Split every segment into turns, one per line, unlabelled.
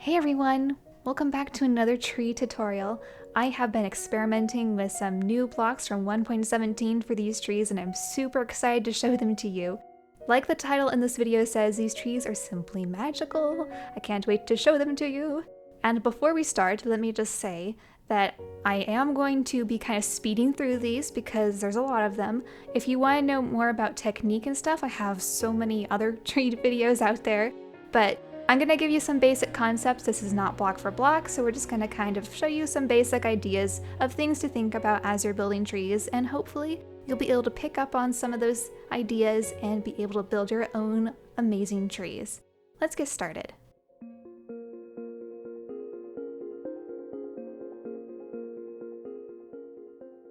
Hey everyone! Welcome back to another tree tutorial. I have been experimenting with some new blocks from 1.17 for these trees and I'm super excited to show them to you. Like the title in this video says, these trees are simply magical. I can't wait to show them to you. And before we start, let me just say that I am going to be kind of speeding through these because there's a lot of them. If you want to know more about technique and stuff, I have so many other tree videos out there, but I'm going to give you some basic concepts. This is not block for block, so we're just going to kind of show you some basic ideas of things to think about as you're building trees, and hopefully you'll be able to pick up on some of those ideas and be able to build your own amazing trees. Let's get started.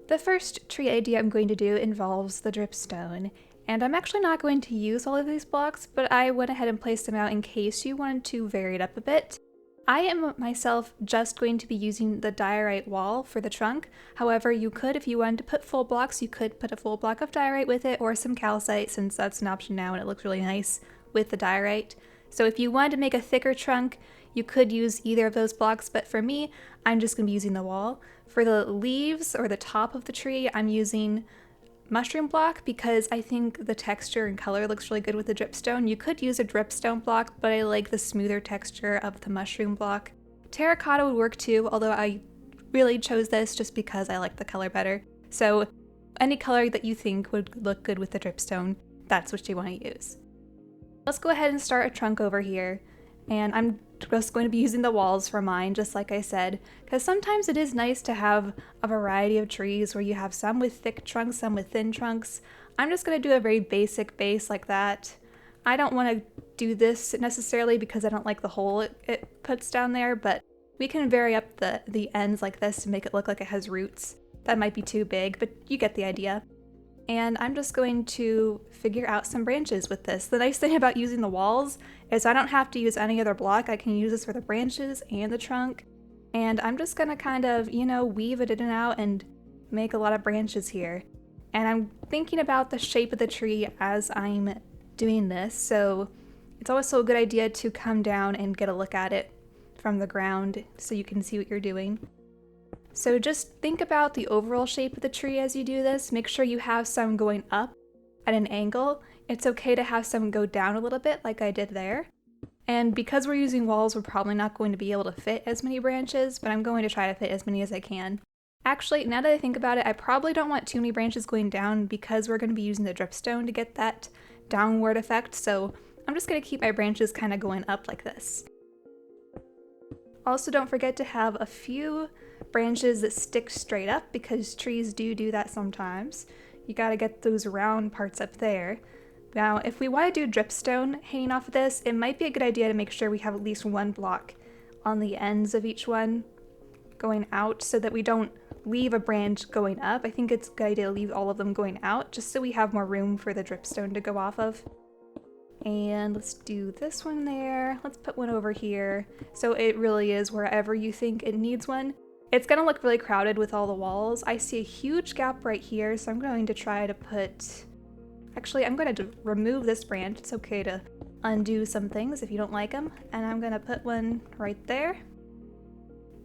The first tree idea I'm going to do involves the dripstone. And I'm actually not going to use all of these blocks, but I went ahead and placed them out in case you wanted to vary it up a bit. I am myself just going to be using the diorite wall for the trunk. However, you could, if you wanted to put full blocks, you could put a full block of diorite with it or some calcite, since that's an option now and it looks really nice with the diorite. So if you wanted to make a thicker trunk, you could use either of those blocks, but for me, I'm just going to be using the wall. For the leaves or the top of the tree, I'm using mushroom block because I think the texture and color looks really good with the dripstone. You could use a dripstone block, but I like the smoother texture of the mushroom block. Terracotta would work too, although I really chose this just because I like the color better. So any color that you think would look good with the dripstone, that's what you want to use. Let's go ahead and start a trunk over here. And I'm just going to be using the walls for mine, just like I said, because sometimes it is nice to have a variety of trees where you have some with thick trunks, some with thin trunks. I'm just going to do a very basic base like that. I don't want to do this necessarily because I don't like the hole it puts down there, but we can vary up the ends like this to make it look like it has roots. That might be too big, but you get the idea. And I'm just going to figure out some branches with this. The nice thing about using the walls is I don't have to use any other block. I can use this for the branches and the trunk. And I'm just gonna kind of, weave it in and out and make a lot of branches here. And I'm thinking about the shape of the tree as I'm doing this, so it's also a good idea to come down and get a look at it from the ground so you can see what you're doing. So just think about the overall shape of the tree as you do this. Make sure you have some going up at an angle. It's okay to have some go down a little bit like I did there. And because we're using walls, we're probably not going to be able to fit as many branches, but I'm going to try to fit as many as I can. Actually, now that I think about it, I probably don't want too many branches going down because we're going to be using the dripstone to get that downward effect, so I'm just going to keep my branches kind of going up like this. Also, don't forget to have a few branches that stick straight up because trees do that sometimes. You gotta get those round parts up there. Now, if we want to do dripstone hanging off of this, it might be a good idea to make sure we have at least one block on the ends of each one going out so that we don't leave a branch going up. I think it's a good idea to leave all of them going out just so we have more room for the dripstone to go off of. And let's do this one there. Let's put one over here. So it really is wherever you think it needs one. It's gonna look really crowded with all the walls. I see a huge gap right here, so I'm going to try to put... Actually, I'm going to remove this branch. It's okay to undo some things if you don't like them. And I'm gonna put one right there.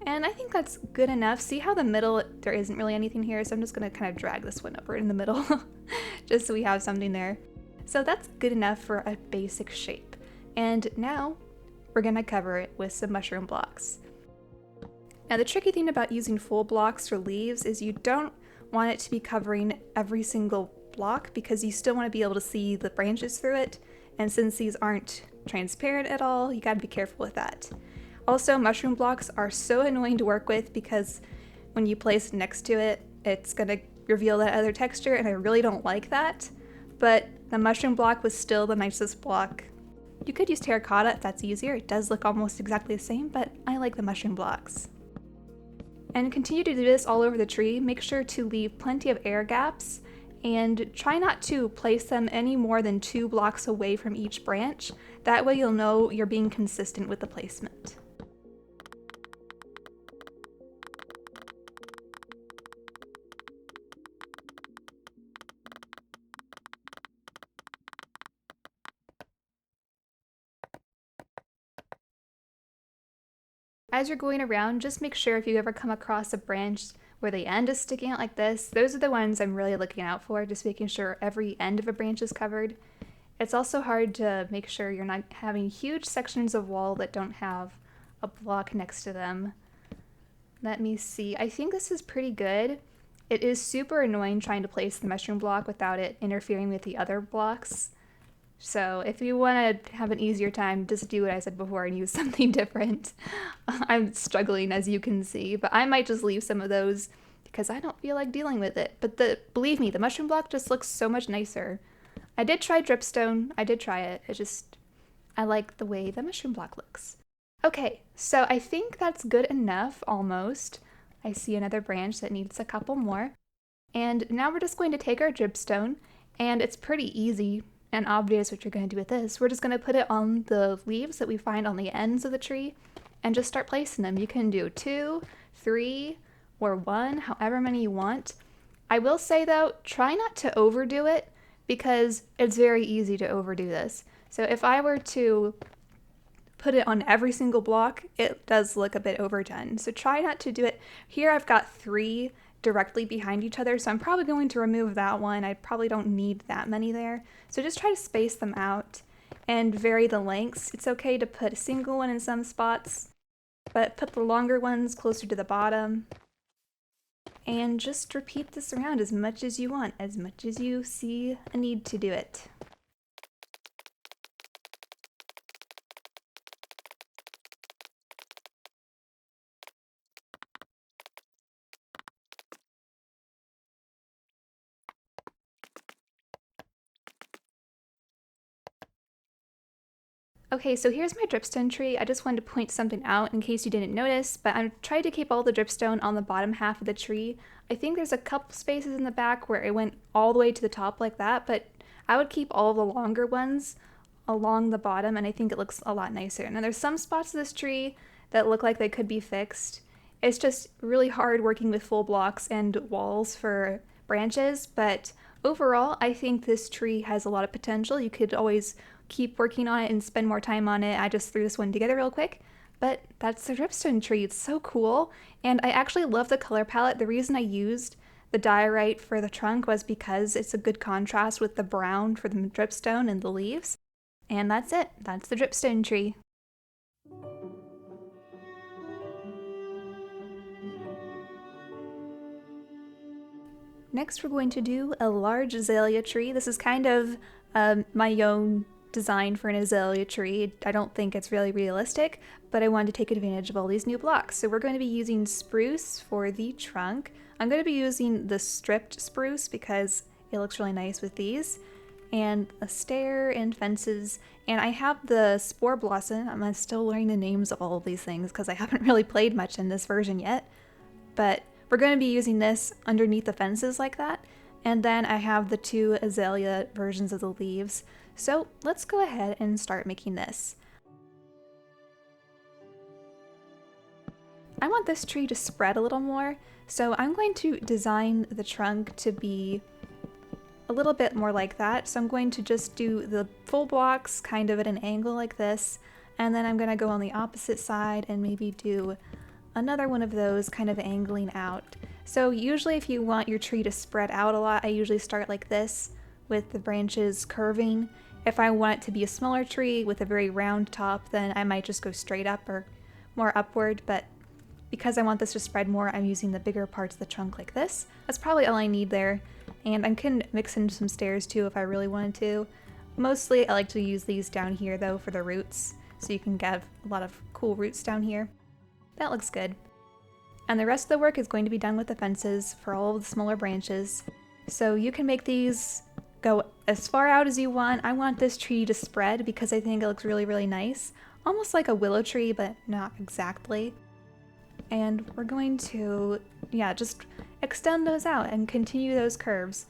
And I think that's good enough. See how the middle, there isn't really anything here, so I'm just gonna kind of drag this one over in the middle just so we have something there. So that's good enough for a basic shape. And now we're gonna cover it with some mushroom blocks. Now the tricky thing about using full blocks for leaves is you don't want it to be covering every single block because you still want to be able to see the branches through it. And since these aren't transparent at all, you gotta be careful with that. Also, mushroom blocks are so annoying to work with because when you place it next to it, it's gonna reveal that other texture and I really don't like that. But the mushroom block was still the nicest block. You could use terracotta if that's easier. It does look almost exactly the same, but I like the mushroom blocks. And continue to do this all over the tree. Make sure to leave plenty of air gaps and try not to place them any more than 2 blocks away from each branch. That way you'll know you're being consistent with the placement. As you're going around, just make sure if you ever come across a branch where the end is sticking out like this, those are the ones I'm really looking out for, just making sure every end of a branch is covered. It's also hard to make sure you're not having huge sections of wall that don't have a block next to them. Let me see. I think this is pretty good. It is super annoying trying to place the mushroom block without it interfering with the other blocks. So if you want to have an easier time, just do what I said before and use something different. I'm struggling, as you can see, but I might just leave some of those because I don't feel like dealing with it. But believe me, the mushroom block just looks so much nicer. I did try dripstone. I did try it. I like the way the mushroom block looks. Okay, so I think that's good enough, almost. I see another branch that needs a couple more. And now we're just going to take our dripstone, and it's pretty easy and obvious what you're going to do with this. We're just going to put it on the leaves that we find on the ends of the tree and just start placing them. You can do 2, 3, or 1, however many you want. I will say though, try not to overdo it because it's very easy to overdo this. So if I were to put it on every single block, it does look a bit overdone. So try not to do it. Here I've got 3 directly behind each other, so I'm probably going to remove that one. I probably don't need that many there. So just try to space them out and vary the lengths. It's okay to put a single one in some spots, but put the longer ones closer to the bottom. And just repeat this around as much as you want, as much as you see a need to do it. Okay, so here's my dripstone tree. I just wanted to point something out in case you didn't notice, but I tried to keep all the dripstone on the bottom half of the tree. I think there's a couple spaces in the back where it went all the way to the top like that, but I would keep all the longer ones along the bottom, and I think it looks a lot nicer. Now there's some spots of this tree that look like they could be fixed. It's just really hard working with full blocks and walls for branches, but overall I think this tree has a lot of potential. You could always keep working on it and spend more time on it. I just threw this one together real quick, but that's the dripstone tree. It's so cool, and I actually love the color palette. The reason I used the diorite for the trunk was because it's a good contrast with the brown for the dripstone and the leaves. And that's it. That's the dripstone tree. Next we're going to do a large azalea tree. This is kind of my own design for an azalea tree. I don't think it's really realistic, but I wanted to take advantage of all these new blocks. So we're going to be using spruce for the trunk. I'm going to be using the stripped spruce because it looks really nice with these, and a stair and fences, and I have the spore blossom. I'm still learning the names of all of these things because I haven't really played much in this version yet, but we're going to be using this underneath the fences like that. And then I have the 2 azalea versions of the leaves. So let's go ahead and start making this. I want this tree to spread a little more, so I'm going to design the trunk to be a little bit more like that. So I'm going to just do the full blocks kind of at an angle like this, and then I'm going to go on the opposite side and maybe do another one of those kind of angling out. So usually if you want your tree to spread out a lot, I usually start like this with the branches curving. If I want it to be a smaller tree with a very round top, then I might just go straight up or more upward, but because I want this to spread more, I'm using the bigger parts of the trunk like this. That's probably all I need there, and I can mix in some stairs too if I really wanted to. Mostly I like to use these down here though for the roots, so you can get a lot of cool roots down here. That looks good. And the rest of the work is going to be done with the fences for all of the smaller branches. So you can make these go as far out as you want. I want this tree to spread because I think it looks really, really nice. Almost like a willow tree, but not exactly. And we're going to, just extend those out and continue those curves.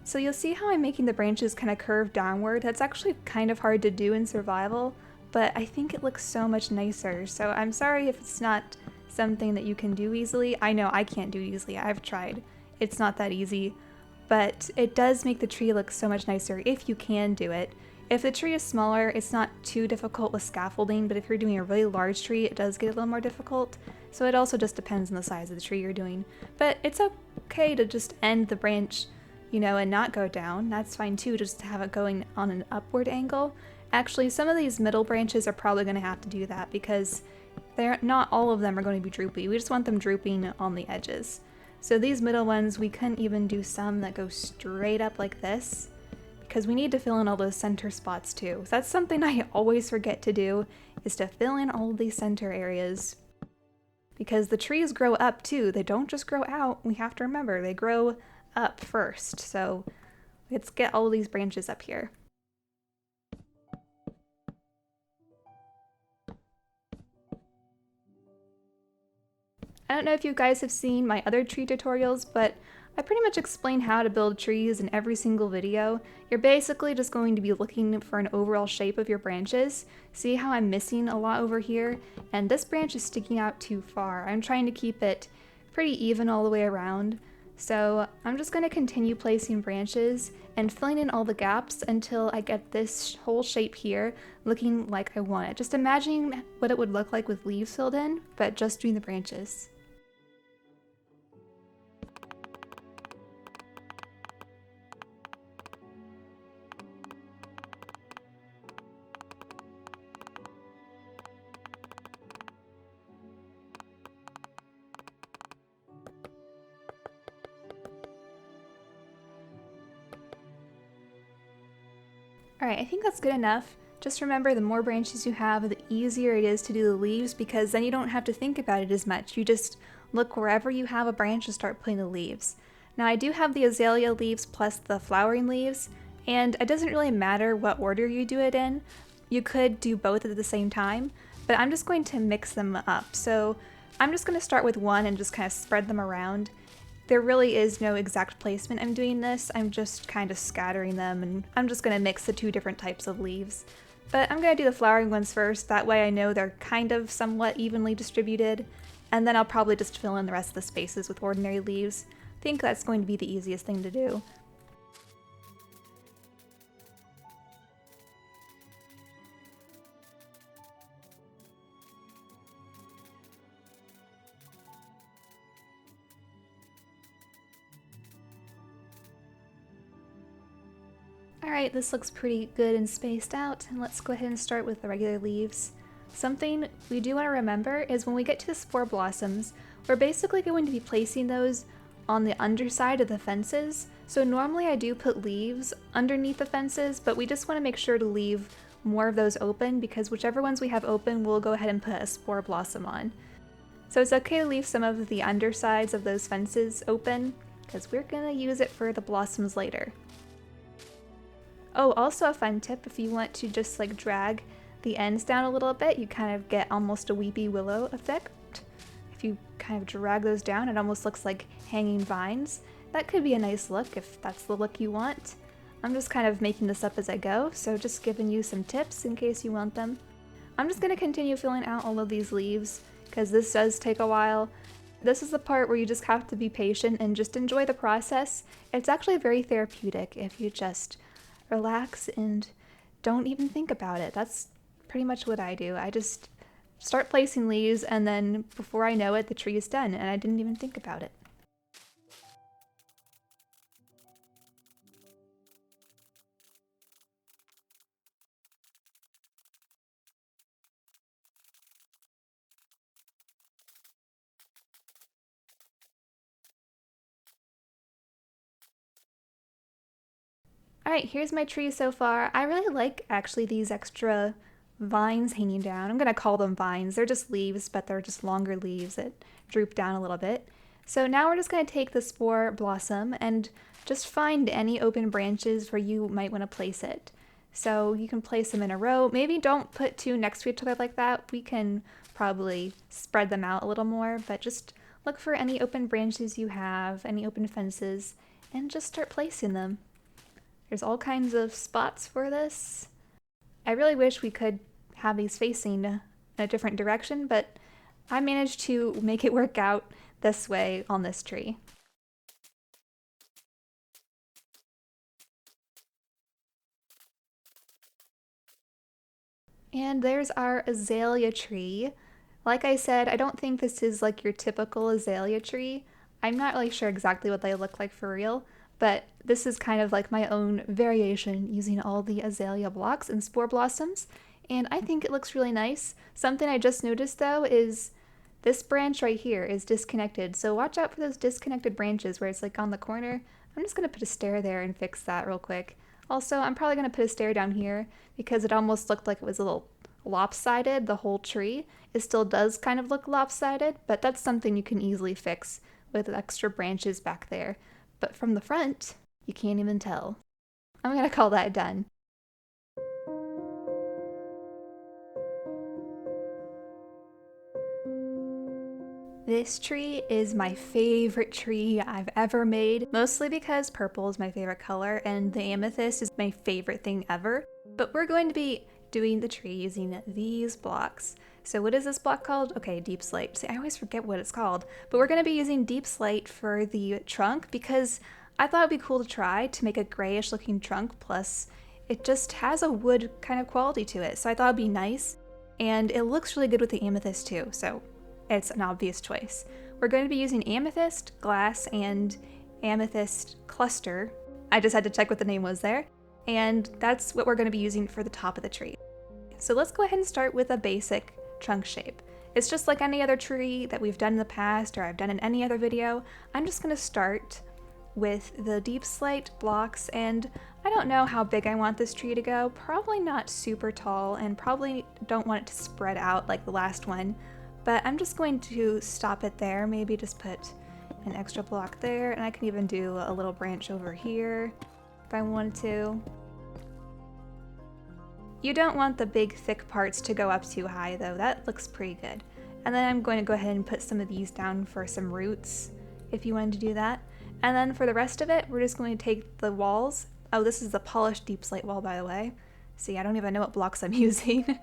So you'll see how I'm making the branches kind of curve downward. That's actually kind of hard to do in survival, but I think it looks so much nicer. So I'm sorry if it's not something that you can do easily. I know I can't do easily. I've tried. It's not that easy, but it does make the tree look so much nicer if you can do it. If the tree is smaller, it's not too difficult with scaffolding, but if you're doing a really large tree, it does get a little more difficult. So it also just depends on the size of the tree you're doing. But it's okay to just end the branch, you know, and not go down. That's fine too, just to have it going on an upward angle. Actually, some of these middle branches are probably going to have to do that because not all of them are going to be droopy. We just want them drooping on the edges. So these middle ones, we couldn't even do some that go straight up like this, because we need to fill in all those center spots too. So that's something I always forget to do, is to fill in all of these center areas. Because the trees grow up too, they don't just grow out. We have to remember, they grow up first. So let's get all of these branches up here. I don't know if you guys have seen my other tree tutorials, but I pretty much explain how to build trees in every single video. You're basically just going to be looking for an overall shape of your branches. See how I'm missing a lot over here? And this branch is sticking out too far. I'm trying to keep it pretty even all the way around. So I'm just going to continue placing branches and filling in all the gaps until I get this whole shape here looking like I want it. Just imagining what it would look like with leaves filled in, but just doing the branches. Alright, I think that's good enough. Just remember, the more branches you have, the easier it is to do the leaves, because then you don't have to think about it as much. You just look wherever you have a branch and start putting the leaves. Now I do have the azalea leaves plus the flowering leaves, and it doesn't really matter what order you do it in. You could do both at the same time, but I'm just going to mix them up. So I'm just going to start with one and just kind of spread them around. There really is no exact placement I'm doing this, I'm just kind of scattering them, and I'm just going to mix the two different types of leaves. But I'm going to do the flowering ones first, that way I know they're kind of somewhat evenly distributed, and then I'll probably just fill in the rest of the spaces with ordinary leaves. I think that's going to be the easiest thing to do. Alright, this looks pretty good and spaced out, and let's go ahead and start with the regular leaves. Something we do want to remember is when we get to the spore blossoms, we're basically going to be placing those on the underside of the fences. So normally I do put leaves underneath the fences, but we just want to make sure to leave more of those open, because whichever ones we have open, we'll go ahead and put a spore blossom on. So it's okay to leave some of the undersides of those fences open, because we're going to use it for the blossoms later. Oh, also a fun tip, if you want to just like drag the ends down a little bit, you kind of get almost a weepy willow effect. If you kind of drag those down, it almost looks like hanging vines. That could be a nice look if that's the look you want. I'm just kind of making this up as I go, so just giving you some tips in case you want them. I'm just going to continue filling out all of these leaves, because this does take a while. This is the part where you just have to be patient and just enjoy the process. It's actually very therapeutic if you just relax and don't even think about it. That's pretty much what I do. I just start placing leaves, and then before I know it, the tree is done, and I didn't even think about it. Alright, here's my tree so far. I really like actually these extra vines hanging down. I'm gonna call them vines. They're just leaves, but they're just longer leaves that droop down a little bit. So now we're just gonna take the spore blossom and just find any open branches where you might want to place it. So you can place them in a row. Maybe don't put two next to each other like that. We can probably spread them out a little more, but just look for any open branches you have, any open fences, and just start placing them. There's all kinds of spots for this. I really wish we could have these facing in a different direction, but I managed to make it work out this way on this tree. And there's our azalea tree. Like I said, I don't think this is like your typical azalea tree. I'm not really sure exactly what they look like for real, but this is kind of like my own variation using all the azalea blocks and spore blossoms, and I think it looks really nice. Something I just noticed though is this branch right here is disconnected, so watch out for those disconnected branches where it's like on the corner. I'm just gonna put a stair there and fix that real quick. Also, I'm probably gonna put a stair down here because it almost looked like it was a little lopsided, the whole tree. It still does kind of look lopsided, but that's something you can easily fix with extra branches back there. But from the front, you can't even tell. I'm gonna call that done. This tree is my favorite tree I've ever made, mostly because purple is my favorite color and the amethyst is my favorite thing ever. But we're going to be doing the tree using these blocks. So what is this block called? Okay, deep slate. See, I always forget what it's called. But we're going to be using deep slate for the trunk because I thought it'd be cool to try to make a grayish looking trunk, plus it just has a wood kind of quality to it. So I thought it'd be nice, and it looks really good with the amethyst too. So it's an obvious choice. We're going to be using amethyst, glass, and amethyst cluster. I just had to check what the name was there. And that's what we're going to be using for the top of the tree. So let's go ahead and start with a basic trunk shape. It's just like any other tree that we've done in the past or I've done in any other video. I'm just going to start with the deep slate blocks, and I don't know how big I want this tree to go. Probably not super tall, and probably don't want it to spread out like the last one. But I'm just going to stop it there, maybe just put an extra block there, and I can even do a little branch over here if I wanted to. You don't want the big thick parts to go up too high though, that looks pretty good. And then I'm going to go ahead and put some of these down for some roots, if you wanted to do that. And then for the rest of it, we're just going to take the walls. Oh, this is the polished deep slate wall, by the way. See, I don't even know what blocks I'm using.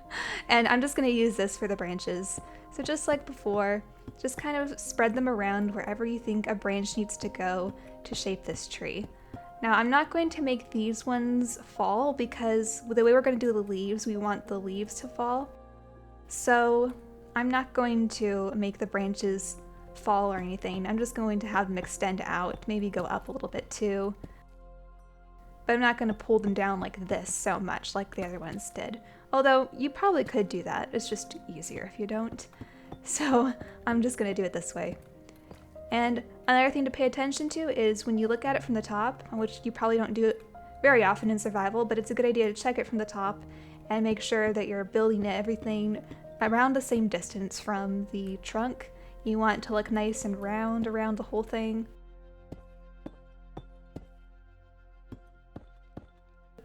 And I'm just going to use this for the branches. So just like before, just kind of spread them around wherever you think a branch needs to go to shape this tree. Now, I'm not going to make these ones fall because the way we're going to do the leaves, we want the leaves to fall. So I'm not going to make the branches fall or anything. I'm just going to have them extend out, maybe go up a little bit too. But I'm not going to pull them down like this so much like the other ones did. Although you probably could do that, it's just easier if you don't. So I'm just going to do it this way. And another thing to pay attention to is when you look at it from the top, which you probably don't do it very often in survival, but it's a good idea to check it from the top and make sure that you're building everything around the same distance from the trunk. You want it to look nice and round around the whole thing.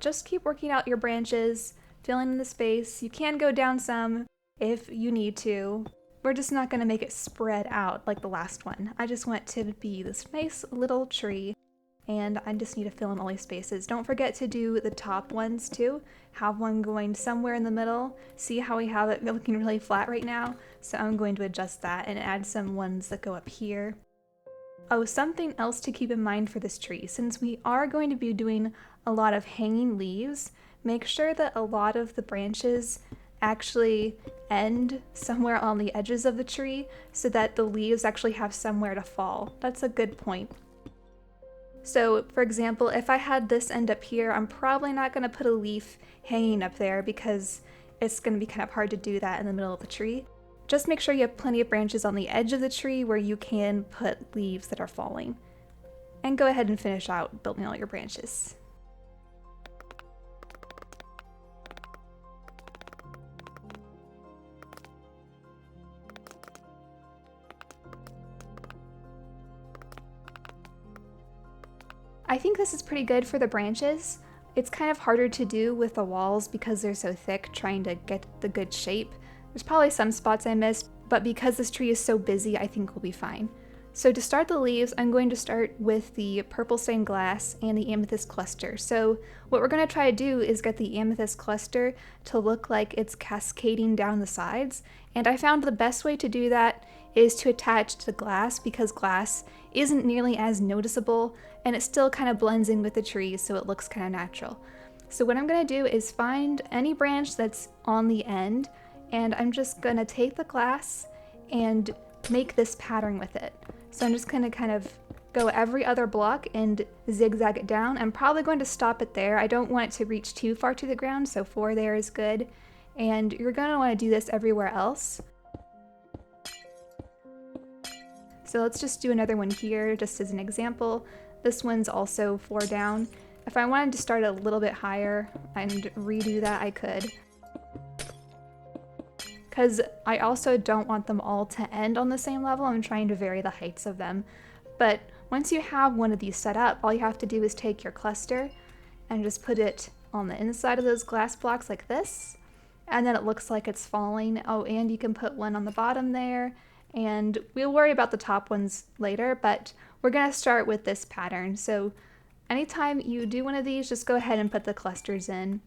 Just keep working out your branches, filling in the space. You can go down some if you need to. We're just not going to make it spread out like the last one. I just want it to be this nice little tree, and I just need to fill in all these spaces. Don't forget to do the top ones too. Have one going somewhere in the middle. See how we have it looking really flat right now? So I'm going to adjust that and add some ones that go up here. Oh, something else to keep in mind for this tree, since we are going to be doing a lot of hanging leaves, make sure that a lot of the branches actually end somewhere on the edges of the tree so that the leaves actually have somewhere to fall. That's a good point. So for example, if I had this end up here, I'm probably not going to put a leaf hanging up there because it's going to be kind of hard to do that in the middle of the tree. Just make sure you have plenty of branches on the edge of the tree where you can put leaves that are falling. And go ahead and finish out building all your branches. I think this is pretty good for the branches. It's kind of harder to do with the walls because they're so thick, trying to get the good shape. There's probably some spots I missed, but because this tree is so busy, I think we'll be fine. So to start the leaves, I'm going to start with the purple stained glass and the amethyst cluster. So what we're going to try to do is get the amethyst cluster to look like it's cascading down the sides. And I found the best way to do that is to attach to glass because glass isn't nearly as noticeable and it still kind of blends in with the trees so it looks kind of natural. So what I'm going to do is find any branch that's on the end, and I'm just going to take the glass and make this pattern with it. So I'm just going to kind of go every other block and zigzag it down. I'm probably going to stop it there. I don't want it to reach too far to the ground, so 4 there is good. And you're going to want to do this everywhere else. So let's just do another one here just as an example. This one's also 4 down. If I wanted to start a little bit higher and redo that, I could. Because I also don't want them all to end on the same level. I'm trying to vary the heights of them. But once you have one of these set up, all you have to do is take your cluster and just put it on the inside of those glass blocks like this. And then it looks like it's falling. Oh, and you can put one on the bottom there. And we'll worry about the top ones later, but we're going to start with this pattern. So anytime you do one of these, just go ahead and put the clusters in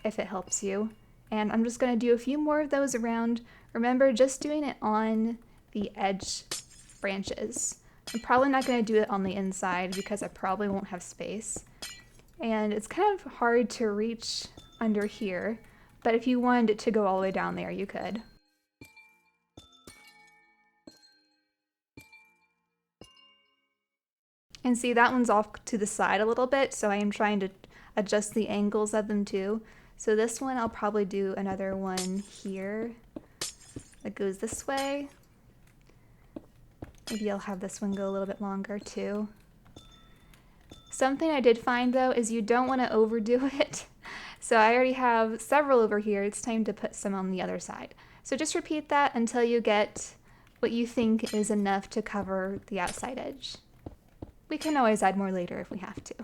if it helps you. And I'm just going to do a few more of those around. Remember, just doing it on the edge branches. I'm probably not going to do it on the inside because I probably won't have space. And it's kind of hard to reach under here, but if you wanted it to go all the way down there, you could. And see, that one's off to the side a little bit, so I am trying to adjust the angles of them too. So this one, I'll probably do another one here that goes this way. Maybe I'll have this one go a little bit longer too. Something I did find though is you don't want to overdo it. So I already have several over here. It's time to put some on the other side. So just repeat that until you get what you think is enough to cover the outside edge. We can always add more later if we have to.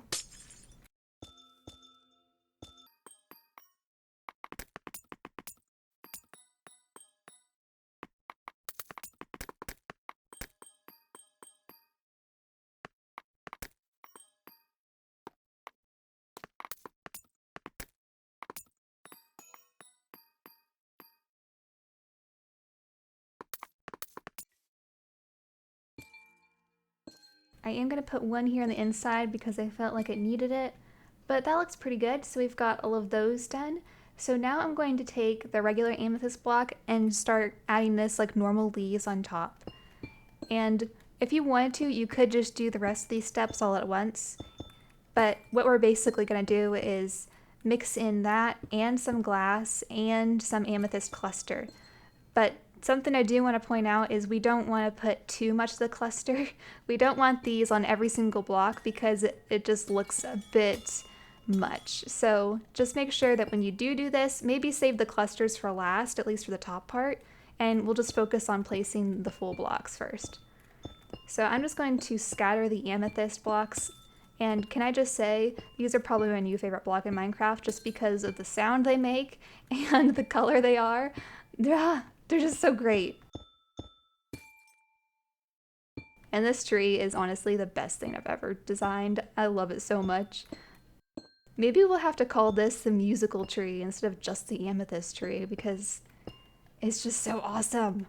I am going to put one here on the inside because I felt like it needed it, but that looks pretty good. So we've got all of those done. So now I'm going to take the regular amethyst block and start adding this like normal leaves on top. And if you wanted to, you could just do the rest of these steps all at once. But what we're basically going to do is mix in that and some glass and some amethyst cluster. But something I do want to point out is we don't want to put too much of the cluster. We don't want these on every single block because it just looks a bit much. So just make sure that when you do this, maybe save the clusters for last, at least for the top part, and we'll just focus on placing the full blocks first. So I'm just going to scatter the amethyst blocks, and can I just say, these are probably my new favorite block in Minecraft just because of the sound they make and the color they are. They're just so great. And this tree is honestly the best thing I've ever designed. I love it so much. Maybe we'll have to call this the musical tree instead of just the amethyst tree because it's just so awesome.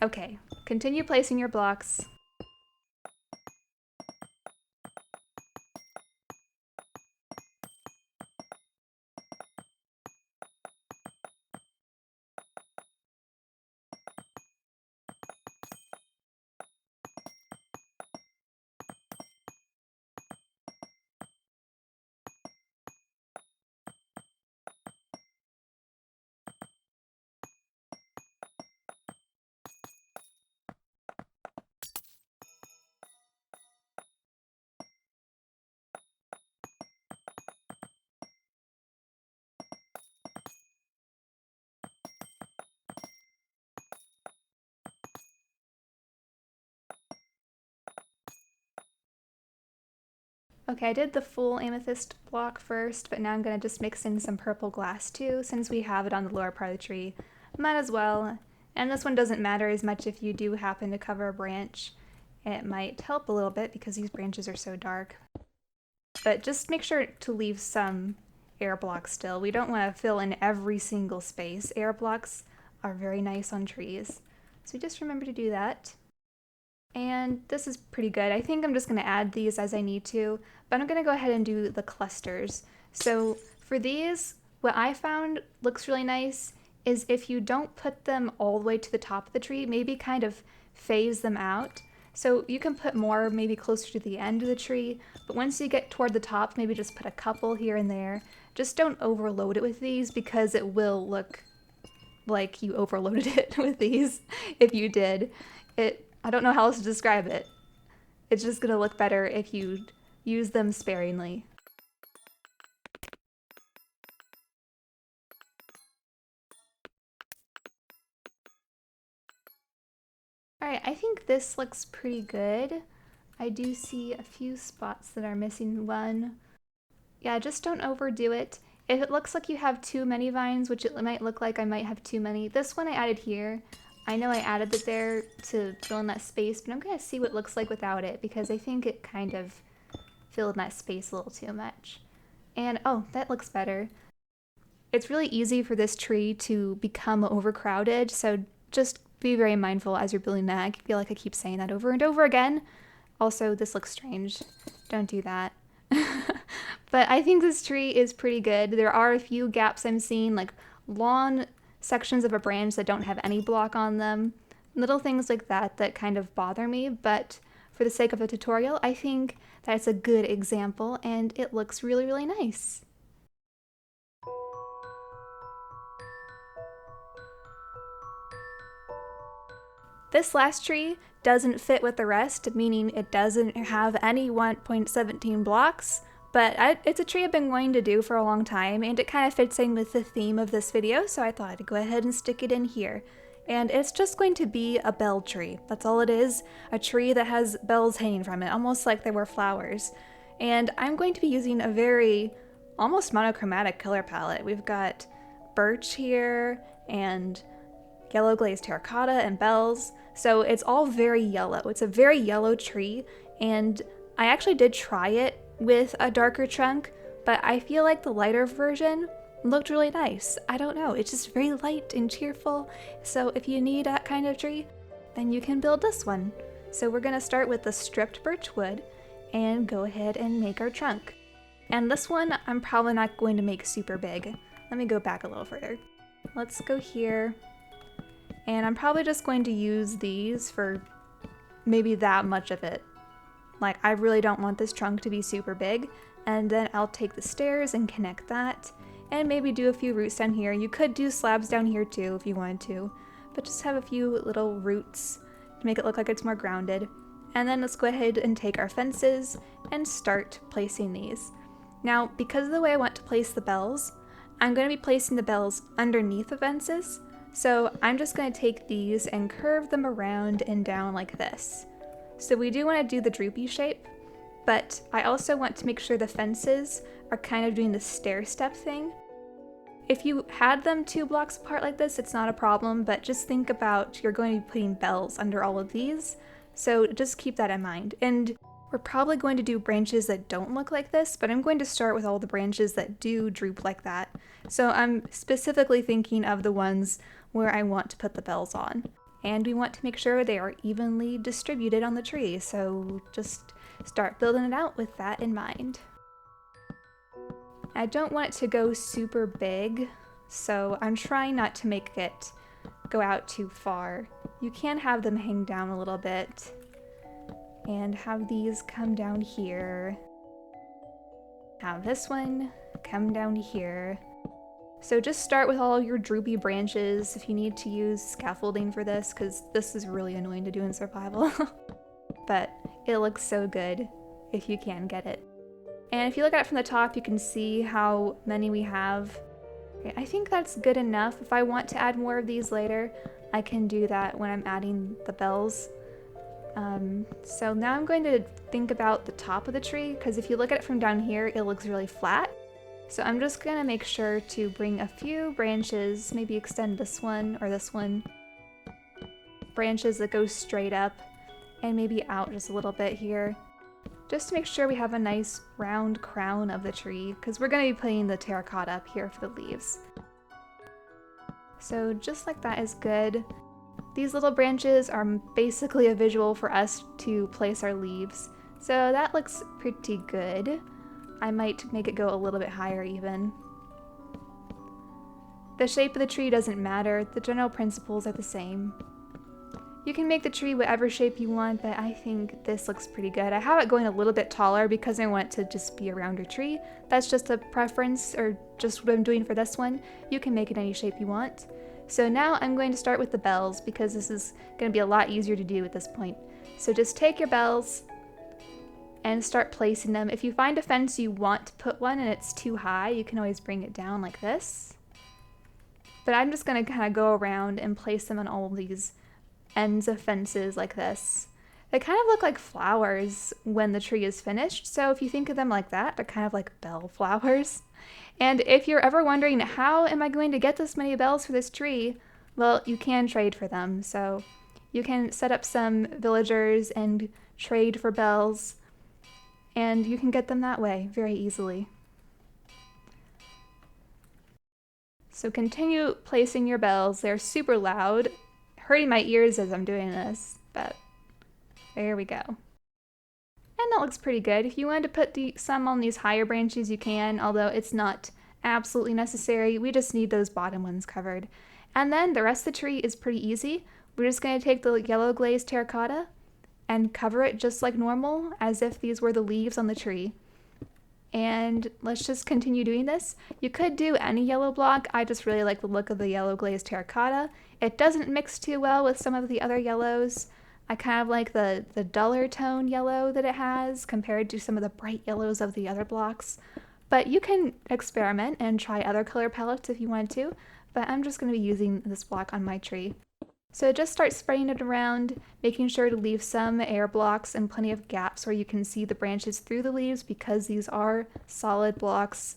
Okay, continue placing your blocks. Okay, I did the full amethyst block first, but now I'm going to just mix in some purple glass too, since we have it on the lower part of the tree. Might as well. And this one doesn't matter as much if you do happen to cover a branch. It might help a little bit because these branches are so dark. But just make sure to leave some air blocks still. We don't want to fill in every single space. Air blocks are very nice on trees. So just remember to do that. And this is pretty good. I think I'm just going to add these as I need to, but I'm going to go ahead and do the clusters. So for these, what I found looks really nice is if you don't put them all the way to the top of the tree, maybe kind of phase them out. So you can put more maybe closer to the end of the tree, but once you get toward the top, maybe just put a couple here and there. Just don't overload it with these because it will look like you overloaded it with these if you did. I don't know how else to describe it. It's just gonna look better if you use them sparingly. Alright, I think this looks pretty good. I do see a few spots that are missing one. Yeah, just don't overdo it. If it looks like you have too many vines, which it might look like I might have too many, this one I added here. I know I added it there to fill in that space, but I'm gonna see what it looks like without it because I think it kind of filled in that space a little too much. And oh, that looks better. It's really easy for this tree to become overcrowded, so just be very mindful as you're building that. I feel like I keep saying that over and over again. Also, this looks strange. Don't do that. But I think this tree is pretty good. There are a few gaps I'm seeing, like long sections of a branch that don't have any block on them. Little things like that that kind of bother me, but for the sake of a tutorial, I think that it's a good example and it looks really, really nice. This last tree doesn't fit with the rest, meaning it doesn't have any 1.17 blocks, but it's a tree I've been wanting to do for a long time, and it kind of fits in with the theme of this video, so I thought I'd go ahead and stick it in here. And it's just going to be a bell tree. That's all it is, a tree that has bells hanging from it, almost like they were flowers. And I'm going to be using a very almost monochromatic color palette. We've got birch here, and yellow glazed terracotta and bells, so it's all very yellow. It's a very yellow tree, and I actually did try it with a darker trunk, but I feel like the lighter version looked really nice. I don't know, it's just very light and cheerful, so if you need that kind of tree, then you can build this one. So we're gonna start with the stripped birch wood and go ahead and make our trunk. And this one I'm probably not going to make super big. Let me go back a little further. Let's go here. And I'm probably just going to use these for maybe that much of it. Like, I really don't want this trunk to be super big. And then I'll take the stairs and connect that. And maybe do a few roots down here. You could do slabs down here too if you wanted to. But just have a few little roots to make it look like it's more grounded. And then let's go ahead and take our fences and start placing these. Now, because of the way I want to place the bells, I'm going to be placing the bells underneath the fences. So I'm just going to take these and curve them around and down like this. So we do want to do the droopy shape, but I also want to make sure the fences are kind of doing the stair step thing. If you had them 2 blocks apart like this, it's not a problem, but just think about you're going to be putting bells under all of these, so just keep that in mind. And we're probably going to do branches that don't look like this, but I'm going to start with all the branches that do droop like that. So I'm specifically thinking of the ones where I want to put the bells on. And we want to make sure they are evenly distributed on the tree, so just start building it out with that in mind. I don't want it to go super big, so I'm trying not to make it go out too far. You can have them hang down a little bit, and have these come down here. Have this one come down here. So just start with all your droopy branches if you need to use scaffolding for this, because this is really annoying to do in survival. But it looks so good if you can get it. And if you look at it from the top, you can see how many we have. Okay, I think that's good enough. If I want to add more of these later, I can do that when I'm adding the bells. So now I'm going to think about the top of the tree, because if you look at it from down here, it looks really flat. So I'm just gonna make sure to bring a few branches, maybe extend this one or this one. Branches that go straight up and maybe out just a little bit here. Just to make sure we have a nice round crown of the tree, because we're gonna be putting the terracotta up here for the leaves. So just like that is good. These little branches are basically a visual for us to place our leaves. So that looks pretty good. I might make it go a little bit higher even. The shape of the tree doesn't matter, the general principles are the same. You can make the tree whatever shape you want, but I think this looks pretty good. I have it going a little bit taller because I want it to just be a rounder tree. That's just a preference, or just what I'm doing for this one. You can make it any shape you want. So now I'm going to start with the bells because this is going to be a lot easier to do at this point. So just take your bells and start placing them. If you find a fence you want to put one and it's too high, you can always bring it down like this. But I'm just going to kind of go around and place them on all of these ends of fences like this. They kind of look like flowers when the tree is finished, so if you think of them like that, they're kind of like bell flowers. And if you're ever wondering, how am I going to get this many bells for this tree? Well, you can trade for them, so you can set up some villagers and trade for bells, and you can get them that way very easily. So continue placing your bells. They're super loud, hurting my ears as I'm doing this, but there we go. And that looks pretty good. If you wanted to put some on these higher branches, you can, although it's not absolutely necessary. We just need those bottom ones covered. And then the rest of the tree is pretty easy. We're just going to take the yellow glazed terracotta and cover it just like normal, as if these were the leaves on the tree. And let's just continue doing this. You could do any yellow block. I just really like the look of the yellow glazed terracotta. It doesn't mix too well with some of the other yellows. I kind of like the duller tone yellow that it has compared to some of the bright yellows of the other blocks. But you can experiment and try other color palettes if you want to, but I'm just going to be using this block on my tree. So just start spreading it around, making sure to leave some air blocks and plenty of gaps where you can see the branches through the leaves because these are solid blocks.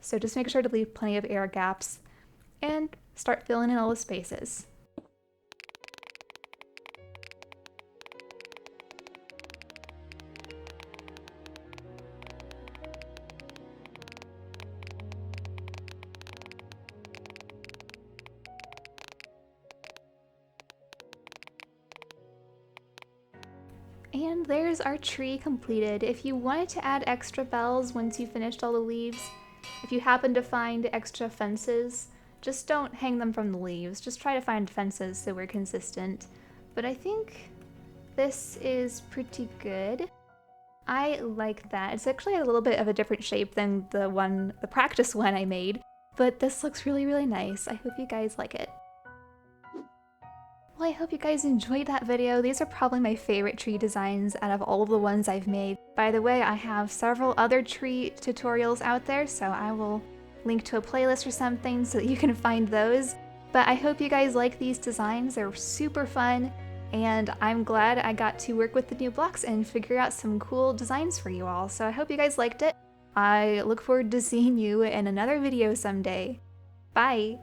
So just make sure to leave plenty of air gaps and start filling in all the spaces. And there's our tree completed. If you wanted to add extra bells once you finished all the leaves, if you happen to find extra fences, just don't hang them from the leaves. Just try to find fences so we're consistent. But I think this is pretty good. I like that. It's actually a little bit of a different shape than the practice one I made, but this looks really, really nice. I hope you guys like it. Well, I hope you guys enjoyed that video. These are probably my favorite tree designs out of all of the ones I've made. By the way, I have several other tree tutorials out there, so I will link to a playlist or something so that you can find those. But I hope you guys like these designs. They're super fun, and I'm glad I got to work with the new blocks and figure out some cool designs for you all. So I hope you guys liked it. I look forward to seeing you in another video someday. Bye!